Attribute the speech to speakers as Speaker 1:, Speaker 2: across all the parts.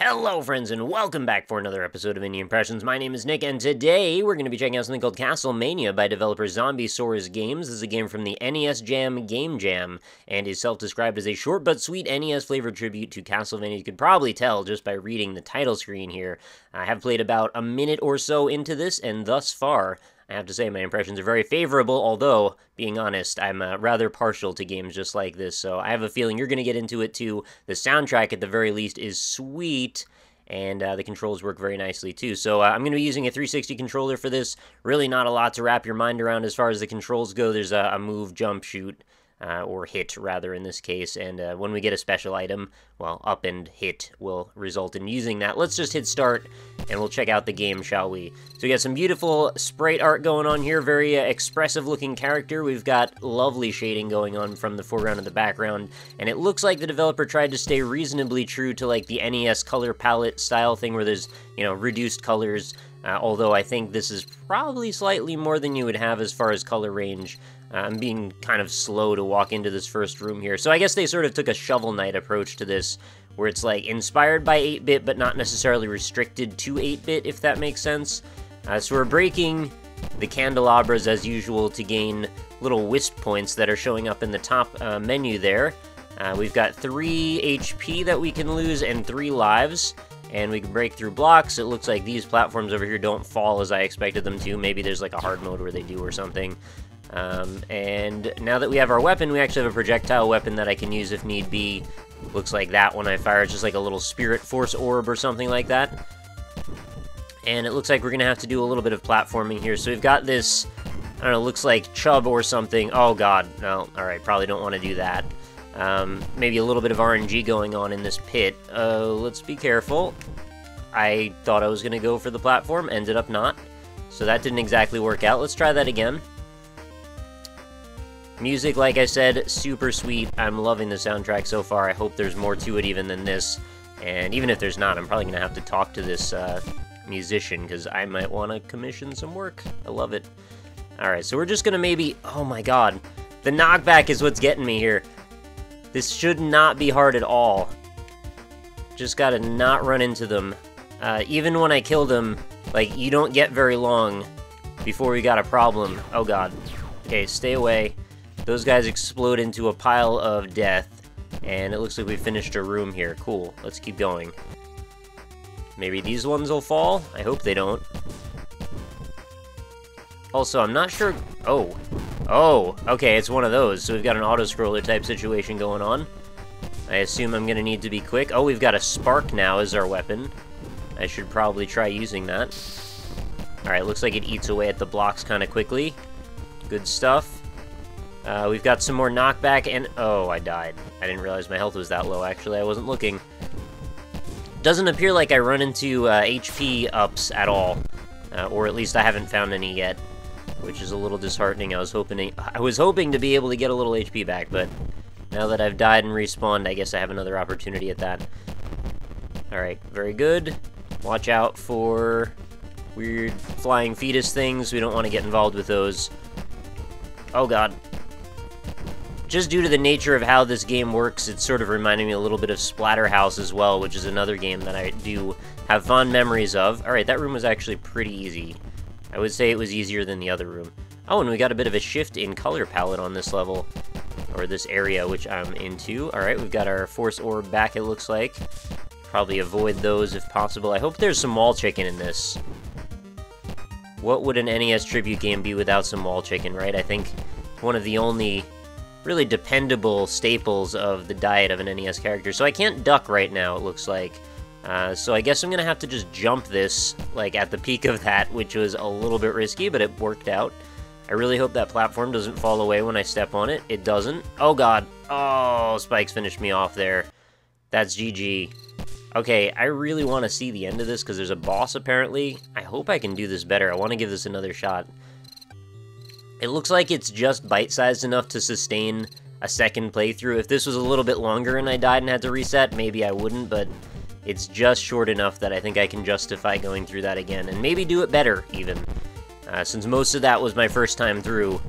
Speaker 1: Hello friends and welcome back for another episode of Indie Impressions. My name is Nick and today we're going to be checking out something called CastleMania by developer Zombie Source Games. This is a game from the NES Jam Game Jam and is self-described as a short but sweet NES flavored tribute to Castlevania. You could probably tell just by reading the title screen here. I have played about a minute or so into this and thus far I have to say my impressions are very favorable, although, being honest, I'm rather partial to games just like this, so I have a feeling you're going to get into it too. The soundtrack, at the very least, is sweet, and the controls work very nicely too. So I'm going to be using a 360 controller for this. Really not a lot to wrap your mind around as far as the controls go. There's a move, jump, shoot, or hit, rather, in this case, and when we get a special item, well, up and hit will result in using that. Let's just hit start, and we'll check out the game, shall we? So we got some beautiful sprite art going on here, very expressive-looking character. We've got lovely shading going on from the foreground and the background, and it looks like the developer tried to stay reasonably true to, like, the NES color palette style thing where there's, you know, reduced colors, although I think this is probably slightly more than you would have as far as color range. I'm being kind of slow to walk into this first room here. So I guess they sort of took a Shovel Knight approach to this, where it's like inspired by 8-bit, but not necessarily restricted to 8-bit, if that makes sense. So we're breaking the candelabras as usual to gain little wisp points that are showing up in the top menu there. We've got 3 HP that we can lose and 3 lives. And we can break through blocks. It looks like these platforms over here don't fall as I expected them to. Maybe there's like a hard mode where they do or something. And now that we have our weapon, we actually have a projectile weapon that I can use if need be. Looks like that when I fire, it's just like a little spirit force orb or something like that. And it looks like we're going to have to do a little bit of platforming here. So we've got this, I don't know, looks like chub or something. Oh god, no, alright, probably don't want to do that. Maybe a little bit of RNG going on in this pit. Let's be careful. I thought I was going to go for the platform, ended up not. So that didn't exactly work out. Let's try that again. Music, like I said, super sweet. I'm loving the soundtrack so far. I hope there's more to it even than this. And even if there's not, I'm probably going to have to talk to this musician, because I might want to commission some work. I love it. Alright, so we're just going to maybe... Oh my god. The knockback is what's getting me here. This should not be hard at all. Just gotta not run into them. Even when I kill them, like, you don't get very long before we got a problem. Oh god. Okay, stay away. Those guys explode into a pile of death, and it looks like we finished a room here. Cool, let's keep going. Maybe these ones will fall? I hope they don't. Also, I'm not sure... Oh, okay, it's one of those. So we've got an auto-scroller type situation going on. I assume I'm gonna need to be quick. Oh, we've got a spark now as our weapon. I should probably try using that. Alright, looks like it eats away at the blocks kind of quickly. Good stuff. We've got some more knockback and... Oh, I died. I didn't realize my health was that low, actually. I wasn't looking. Doesn't appear like I run into HP ups at all. Or at least I haven't found any yet, which is a little disheartening. I was hoping to be able to get a little HP back, but now that I've died and respawned, I guess I have another opportunity at that. Alright, very good. Watch out for weird flying fetus things. We don't want to get involved with those. Oh god. Just due to the nature of how this game works, it's sort of reminding me a little bit of Splatterhouse as well, which is another game that I do have fond memories of. Alright, that room was actually pretty easy. I would say it was easier than the other room. Oh, and we got a bit of a shift in color palette on this level, or this area, which I'm into. Alright, we've got our force orb back, it looks like. Probably avoid those if possible. I hope there's some wall chicken in this. What would an NES tribute game be without some wall chicken, right? I think one of the only really dependable staples of the diet of an NES character. So I can't duck right now, it looks like. So I guess I'm gonna have to just jump this, like, at the peak of that, which was a little bit risky, but it worked out. I really hope that platform doesn't fall away when I step on it. It doesn't. Oh god. Oh, spikes finished me off there. That's GG. Okay, I really want to see the end of this, because there's a boss, apparently. I hope I can do this better. I want to give this another shot. It looks like it's just bite-sized enough to sustain a second playthrough. If this was a little bit longer and I died and had to reset, maybe I wouldn't, but it's just short enough that I think I can justify going through that again, and maybe do it better, even. Since most of that was my first time through,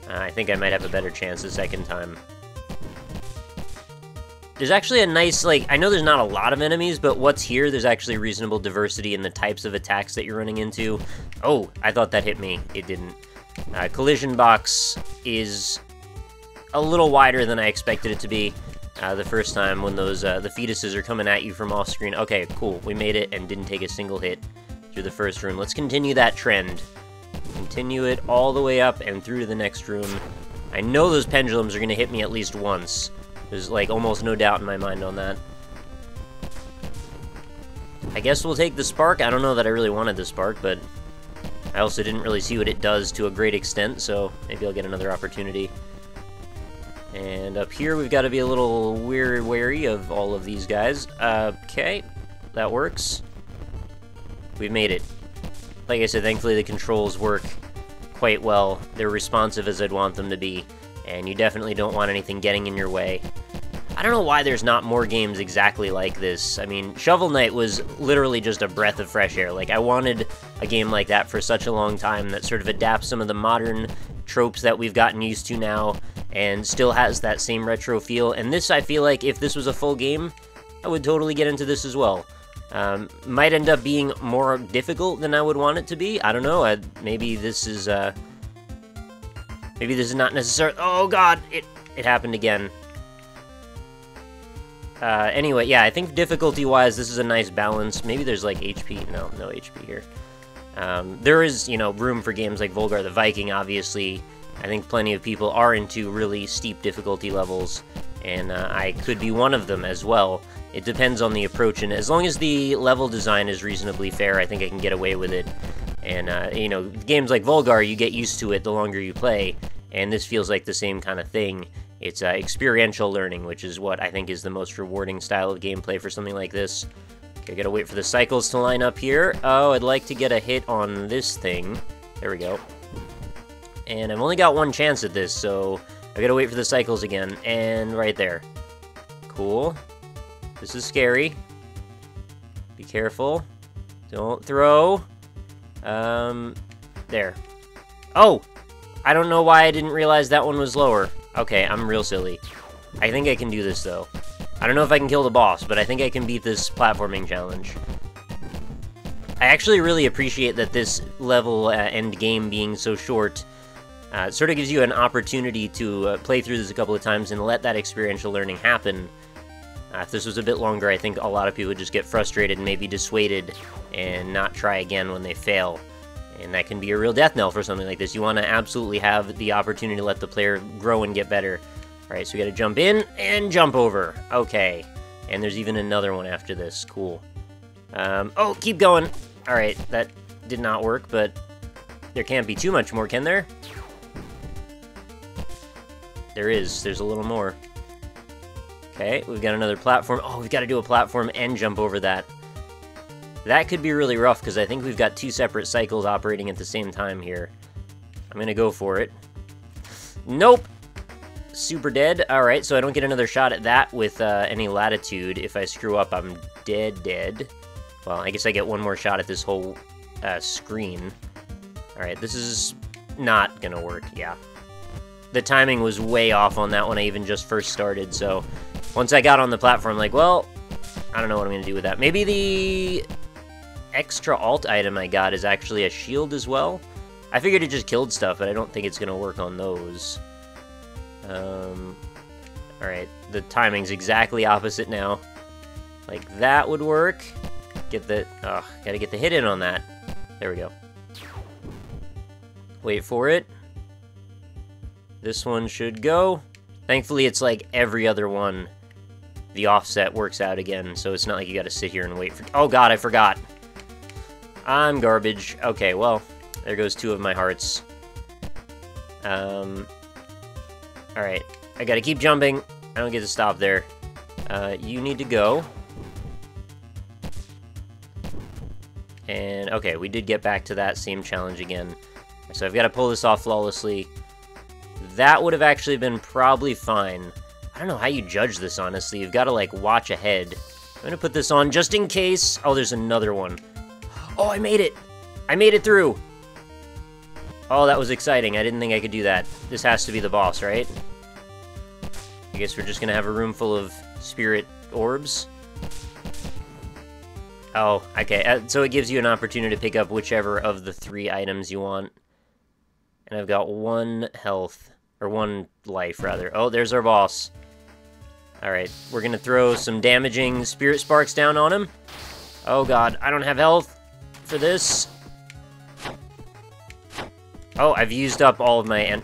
Speaker 1: I think I might have a better chance the second time. There's actually a nice, like, I know there's not a lot of enemies, but what's here, there's actually reasonable diversity in the types of attacks that you're running into. Oh, I thought that hit me. It didn't. Collision box is a little wider than I expected it to be the first time when those the fetuses are coming at you from off screen. Okay, cool. We made it and didn't take a single hit through the first room. Let's continue that trend. Continue it all the way up and through to the next room. I know those pendulums are going to hit me at least once. There's, like, almost no doubt in my mind on that. I guess we'll take the spark. I don't know that I really wanted the spark, but I also didn't really see what it does to a great extent, so maybe I'll get another opportunity. And up here, we've got to be a little wary of all of these guys. Okay, that works. We've made it. Like I said, thankfully the controls work quite well. They're responsive as I'd want them to be, and you definitely don't want anything getting in your way. I don't know why there's not more games exactly like this. I mean, Shovel Knight was literally just a breath of fresh air. Like, I wanted a game like that for such a long time that sort of adapts some of the modern tropes that we've gotten used to now and still has that same retro feel. And this, I feel like, if this was a full game, I would totally get into this as well. Might end up being more difficult than I would want it to be. I don't know. Maybe this is not necessarily... Oh, God! It happened again. Anyway, yeah, I think difficulty-wise, this is a nice balance. Maybe there's, like, HP. No HP here. There is, you know, room for games like Volgar the Viking, obviously. I think plenty of people are into really steep difficulty levels, and I could be one of them as well. It depends on the approach, and as long as the level design is reasonably fair, I think I can get away with it. And, you know, games like Volgar, you get used to it the longer you play, and this feels like the same kind of thing. It's experiential learning, which is what I think is the most rewarding style of gameplay for something like this. Okay, gotta wait for the cycles to line up here. Oh, I'd like to get a hit on this thing. There we go. And I've only got one chance at this, so I gotta wait for the cycles again. And right there. Cool. This is scary. Be careful. Don't throw. There. Oh! I don't know why I didn't realize that one was lower. Okay, I'm real silly. I think I can do this, though. I don't know if I can kill the boss, but I think I can beat this platforming challenge. I actually really appreciate that this level end game being so short sort of gives you an opportunity to play through this a couple of times and let that experiential learning happen. If this was a bit longer, I think a lot of people would just get frustrated and maybe dissuaded and not try again when they fail. And that can be a real death knell for something like this. You want to absolutely have the opportunity to let the player grow and get better. Alright, so we gotta jump in and jump over. Okay. And there's even another one after this. Cool. Oh, keep going. Alright, that did not work, but there can't be too much more, can there? There is. There's a little more. Okay, we've got another platform. Oh, we've got to do a platform and jump over that. That could be really rough, because I think we've got two separate cycles operating at the same time here. I'm gonna go for it. Nope! Super dead. Alright, so I don't get another shot at that with any latitude. If I screw up, I'm dead. Well, I guess I get one more shot at this whole screen. Alright, this is not gonna work, yeah. The timing was way off on that when I even just first started, so once I got on the platform, like, well, I don't know what I'm gonna do with that. Maybe the extra alt item I got is actually a shield as well. I figured it just killed stuff, but I don't think it's gonna work on those. Alright, the timing's exactly opposite now. Like, that would work. Gotta get the hit in on that. There we go. Wait for it. This one should go. Thankfully, it's like every other one. The offset works out again, so it's not like you gotta sit here and wait for... Oh god, I forgot. I'm garbage. Okay, well, there goes two of my hearts. Alright, I gotta keep jumping. I don't get to stop there. You need to go. And, okay, we did get back to that same challenge again. So I've got to pull this off flawlessly. That would have actually been probably fine. I don't know how you judge this, honestly. You've got to, like, watch ahead. I'm gonna put this on just in case. Oh, there's another one. Oh, I made it! I made it through! Oh, that was exciting. I didn't think I could do that. This has to be the boss, right? I guess we're just gonna have a room full of spirit orbs. Oh, okay. So it gives you an opportunity to pick up whichever of the 3 items you want. And I've got 1 health, or 1 life, rather. Oh, there's our boss. Alright, we're gonna throw some damaging spirit sparks down on him. Oh god, I don't have health for this. Oh, I've used up all of my...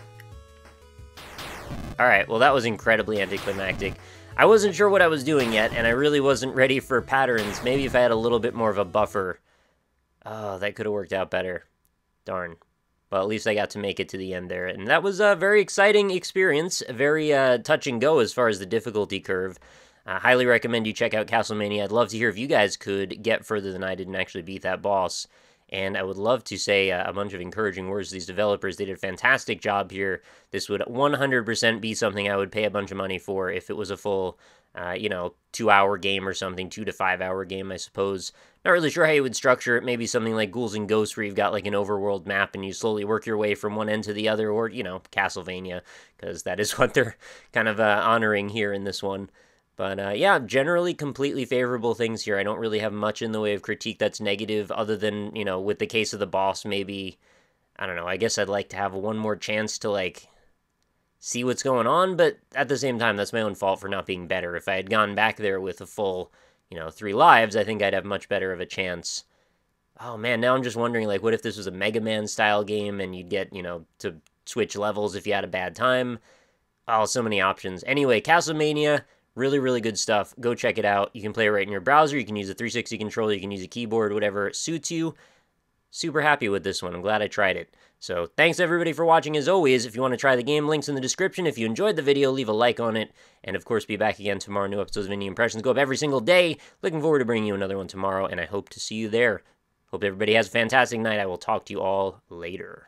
Speaker 1: Alright, well that was incredibly anticlimactic. I wasn't sure what I was doing yet, and I really wasn't ready for patterns. Maybe if I had a little bit more of a buffer. Oh, that could have worked out better. Darn. Well, at least I got to make it to the end there. And that was a very exciting experience. Very touch and go as far as the difficulty curve. I highly recommend you check out CastleMania. I'd love to hear if you guys could get further than I did and actually beat that boss. And I would love to say a bunch of encouraging words to these developers. They did a fantastic job here. This would 100% be something I would pay a bunch of money for if it was a full, 2-hour game or something, 2 to 5 hour game, I suppose. Not really sure how you would structure it. Maybe something like Ghouls and Ghosts, where you've got like an overworld map and you slowly work your way from one end to the other, or, CastleMania, because that is what they're kind of honoring here in this one. But, yeah, generally completely favorable things here. I don't really have much in the way of critique that's negative, other than, with the case of the boss, maybe, I don't know, I guess I'd like to have one more chance to, like, see what's going on, but at the same time, that's my own fault for not being better. If I had gone back there with a full, 3 lives, I think I'd have much better of a chance. Oh, man, now I'm just wondering, like, what if this was a Mega Man-style game, and you'd get, to switch levels if you had a bad time? Oh, so many options. Anyway, CastleMania... Really, really good stuff. Go check it out. You can play it right in your browser. You can use a 360 controller. You can use a keyboard, whatever suits you. Super happy with this one. I'm glad I tried it. So thanks everybody for watching as always. If you want to try the game, links in the description. If you enjoyed the video, leave a like on it. And of course, be back again tomorrow. New episodes of Indie Impressions go up every single day. Looking forward to bringing you another one tomorrow, and I hope to see you there. Hope everybody has a fantastic night. I will talk to you all later.